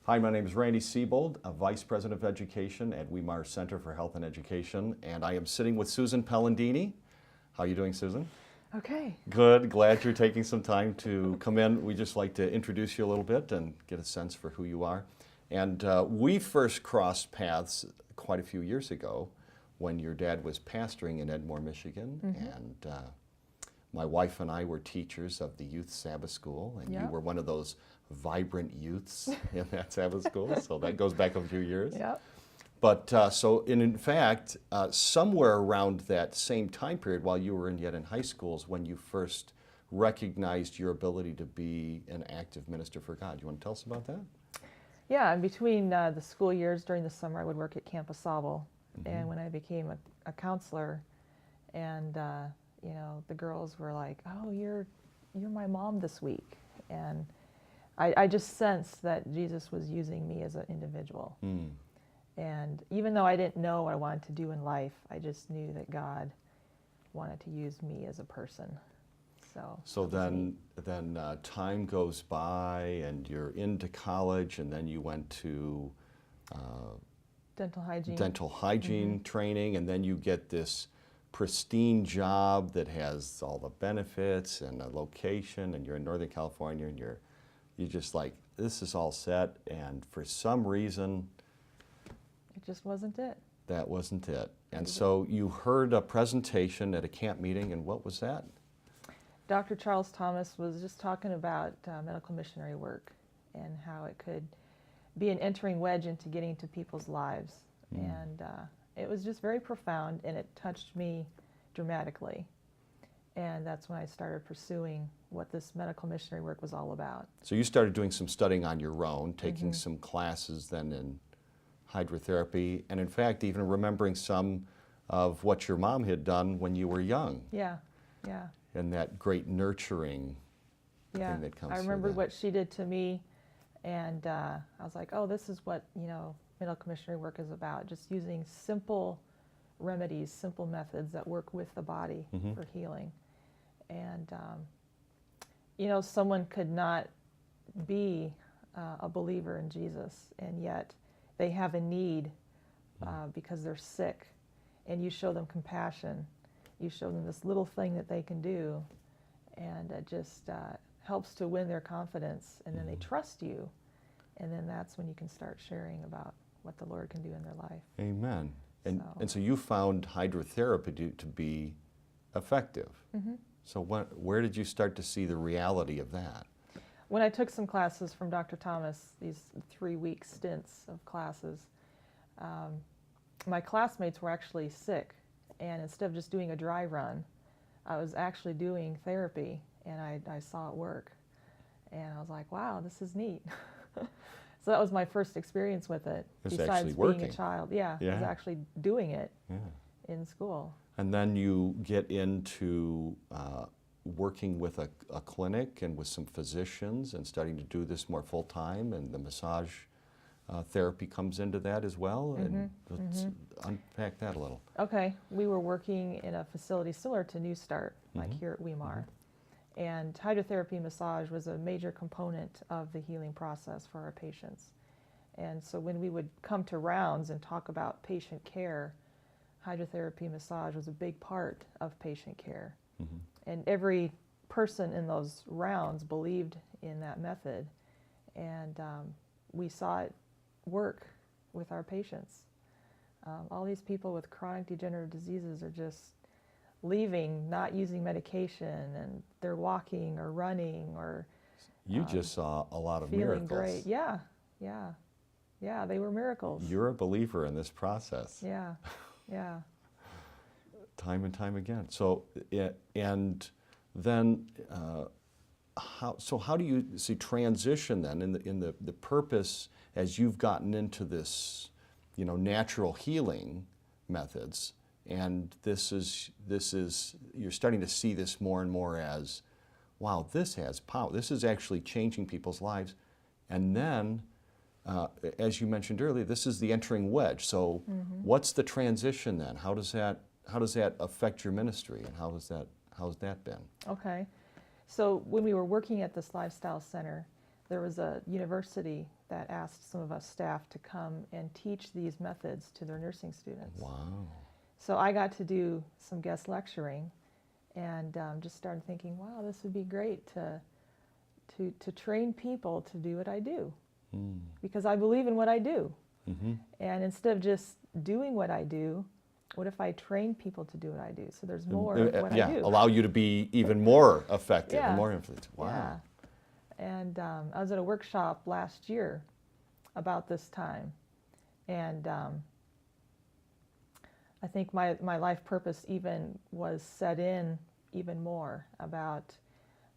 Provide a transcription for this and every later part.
Hi, my name is Randy Siebold, a Vice President of Education at Weimar Center for Health and Education, and I am sitting with Susan Pellandini. How are you doing, Susan? Okay. Good. Glad you're taking some time to come in. We just like to introduce you a little bit and get a sense for who you are. And we first crossed paths quite a few years ago when your dad was pastoring in Edmore, Michigan, and my wife and I were teachers of the youth Sabbath school, and you were one of those vibrant youths in that Sabbath school, so that goes back a few years. Yep. But in fact, somewhere around that same time period, while you were yet in high school, is when you first recognized your ability to be an active minister for God. You want to tell us about that? Yeah, in between the school years, during the summer, I would work at Camp Asable, and when I became a counselor, and you know, the girls were like, "Oh, you're my mom this week," and I just sensed that Jesus was using me as an individual. And even though I didn't know what I wanted to do in life, I just knew that God wanted to use me as a person. So then time goes by, and you're into college, and then you went to dental hygiene training, and then you get this pristine job that has all the benefits and a location, and you're in Northern California, and you're just like, this is all set, and for some reason it just wasn't it. That wasn't it. And so you heard a presentation at a camp meeting, and what was that? Dr. Charles Thomas was just talking about medical missionary work and how it could be an entering wedge into getting into people's lives. And it was just very profound, and it touched me dramatically. And that's when I started pursuing what this medical missionary work was all about. So you started doing some studying on your own, taking some classes then in hydrotherapy, and in fact even remembering some of what your mom had done when you were young. Yeah. And that great nurturing thing that comes. I remembered what she did to me, and I was like, oh, this is what, you know, medical missionary work is about, just using simple remedies, simple methods that work with the body for healing. And you know, someone could not be a believer in Jesus, and yet they have a need because they're sick, and you show them compassion. You show them this little thing that they can do, and it just helps to win their confidence, and then they trust you, and then that's when you can start sharing about what the Lord can do in their life. Amen. And so you found hydrotherapy to be effective. So where did you start to see the reality of that? When I took some classes from Dr. Thomas, these 3-week stints of classes, my classmates were actually sick. And instead of just doing a dry run, I was actually doing therapy, and I saw it work. And I was like, wow, this is neat. So that was my first experience with it, besides being a child. Yeah, I was actually doing it in school. And then you get into working with a clinic and with some physicians and starting to do this more full-time, and the massage therapy comes into that as well, and let's unpack that a little. Okay, we were working in a facility similar to New Start, like here at Weimar, and hydrotherapy massage was a major component of the healing process for our patients. And so when we would come to rounds and talk about patient care, hydrotherapy massage was a big part of patient care. And every person in those rounds believed in that method, and we saw it work with our patients. All these people with chronic degenerative diseases are just leaving, not using medication, and they're walking or running or you just saw a lot of feeling miracles. Great. Yeah, they were miracles. You're a believer in this process. Yeah. Time and time again. So, and then how do you see transition then in the purpose as you've gotten into this, you know, natural healing methods, and this is you're starting to see this more and more as, wow, this has power. This is actually changing people's lives. And then, as you mentioned earlier, this is the entering wedge. So, what's the transition then? How does that affect your ministry, and how's that been? Okay. So when we were working at this lifestyle center, there was a university that asked some of us staff to come and teach these methods to their nursing students. Wow. So I got to do some guest lecturing, and just started thinking, wow, this would be great to train people to do what I do, because I believe in what I do. Mm-hmm. And instead of just doing what I do, what if I train people to do what I do? So there's more of what I do. Allow you to be even more effective and Yeah. more influential. Wow. Yeah. And I was at a workshop last year about this time, and I think my life purpose even was set in even more about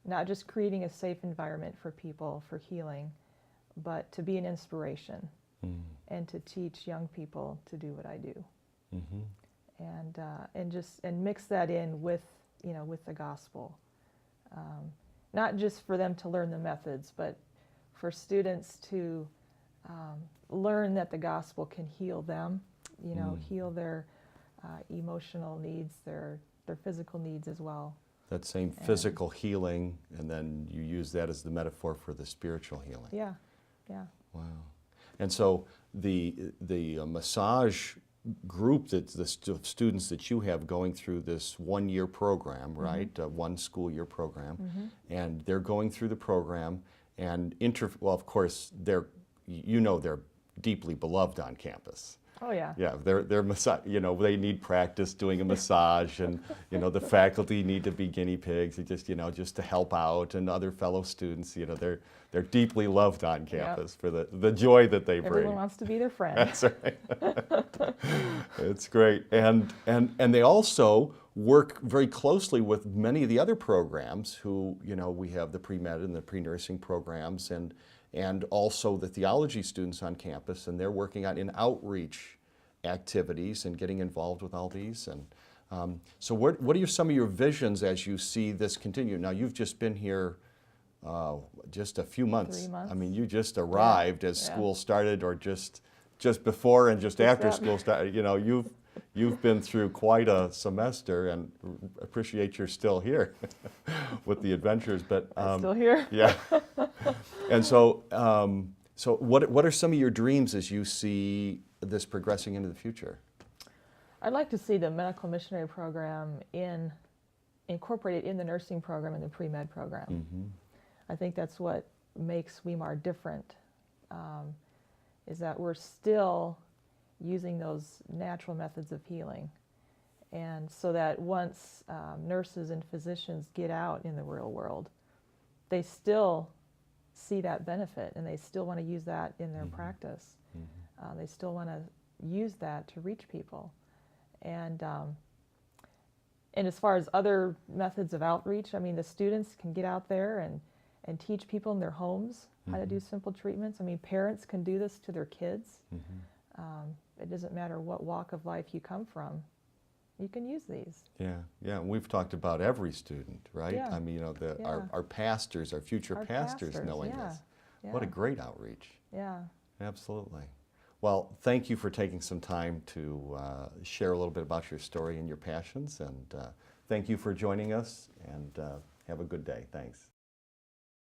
not just creating a safe environment for people for healing, but to be an inspiration and to teach young people to do what I do. Mm-hmm. And mix that in with the gospel, not just for them to learn the methods, but for students to learn that the gospel can heal them, heal their emotional needs, their physical needs as well. That same physical healing, and then you use that as the metaphor for the spiritual healing. Yeah, yeah. Wow. And so the massage group, that the students that you have going through this 1-year program, right? One school year program, and they're going through the program, and well, of course, they're deeply beloved on campus. Oh yeah. Yeah, they're they need practice doing a massage, and the faculty need to be guinea pigs, just to help out, and other fellow students, they're deeply loved on campus for the joy that they bring. Everyone wants to be their friend. That's right. It's great, and they also work very closely with many of the other programs. Who we have the pre-med and the pre-nursing programs, and also the theology students on campus, and they're working in outreach activities and getting involved with all these. And so what are some of your visions as you see this continue? Now, you've just been here just a few months. 3 months. I mean, you just arrived as school started, or just before and just after school started. You've been through quite a semester, and appreciate you're still here with the adventures. But I'm still here. Yeah. And so, what are some of your dreams as you see this progressing into the future? I'd like to see the medical missionary program incorporated in the nursing program and the pre-med program. Mm-hmm. I think that's what makes Weimar different, is that we're still using those natural methods of healing. And so that once nurses and physicians get out in the real world, they still see that benefit, and they still want to use that in their practice. They still want to use that to reach people. And as far as other methods of outreach, I mean, the students can get out there and teach people in their homes how to do simple treatments. I mean, parents can do this to their kids. It doesn't matter what walk of life you come from. You can use these. Yeah. We've talked about every student, right? Yeah. I mean, our pastors, our future pastors knowing this. Yeah. What a great outreach. Yeah. Absolutely. Well, thank you for taking some time to share a little bit about your story and your passions, and thank you for joining us, and have a good day. Thanks.